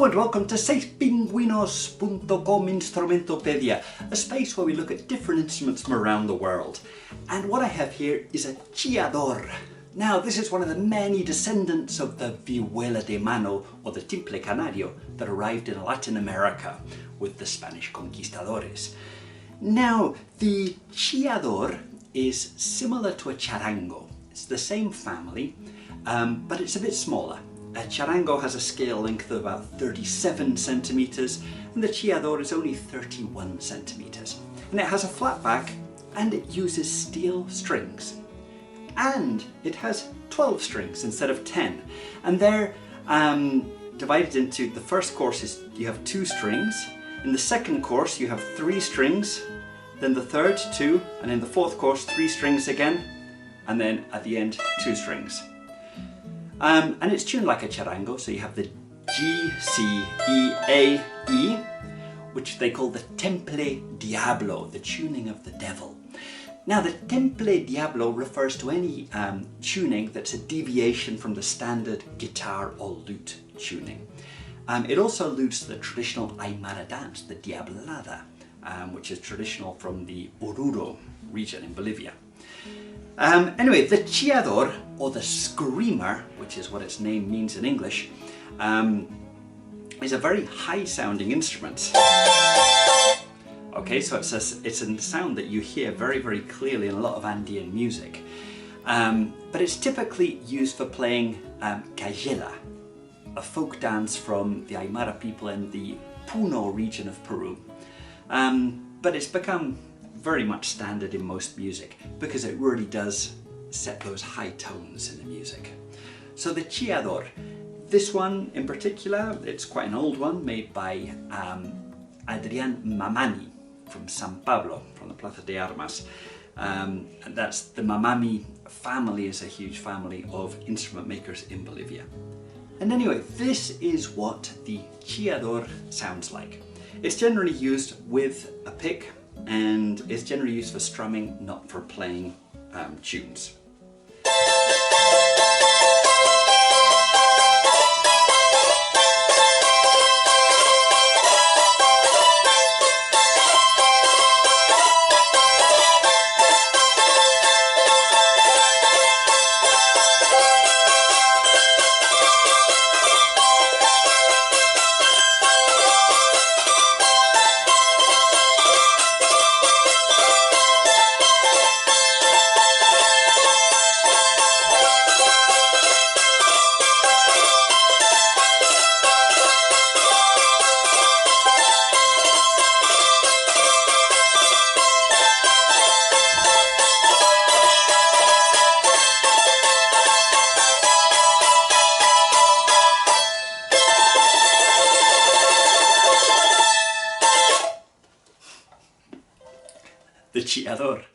and welcome to seisPingüinos.com Instrumentopedia, a space where we look at different instruments from around the world. And what I have here is a chillador. Now, this is one of the many descendants of the vihuela de mano, or the timple canario, that arrived in Latin America with the Spanish conquistadores. Now, the chillador is similar to a charango. It's the same family, but it's a bit smaller. A charango has a scale length of about 37 centimeters, and the chillador is only 31 centimeters. And it has a flat back, and it uses steel strings. And it has 12 strings instead of 10. And they're divided into, the first course is you have 2 strings. In the second course you have 3 strings, then the third 2, and in the fourth course 3 strings again, and then at the end 2 strings. And it's tuned like a charango, so you have the G, C, E, A, E, which they call the temple diablo, the tuning of the devil. Now, the temple diablo refers to any tuning that's a deviation from the standard guitar or lute tuning. It also alludes to the traditional Aymara dance, the diablada, which is traditional from the Oruro region in Bolivia. Anyway, the chillador, or the screamer, which is what its name means in English, is a very high-sounding instrument. Okay, so it's a sound that you hear very, very clearly in a lot of Andean music. But it's typically used for playing cajela, a folk dance from the Aymara people in the Puno region of Peru. But it's become very much standard in most music because it really does set those high tones in the music. So the chillador, this one in particular, it's quite an old one made by Adrián Mamani from San Pablo, from the Plaza de Armas. And that's the Mamani family, is a huge family of instrument makers in Bolivia. And anyway, this is what the chillador sounds like. It's generally used with a pick, and it's generally used for strumming, not for playing tunes. The chillador.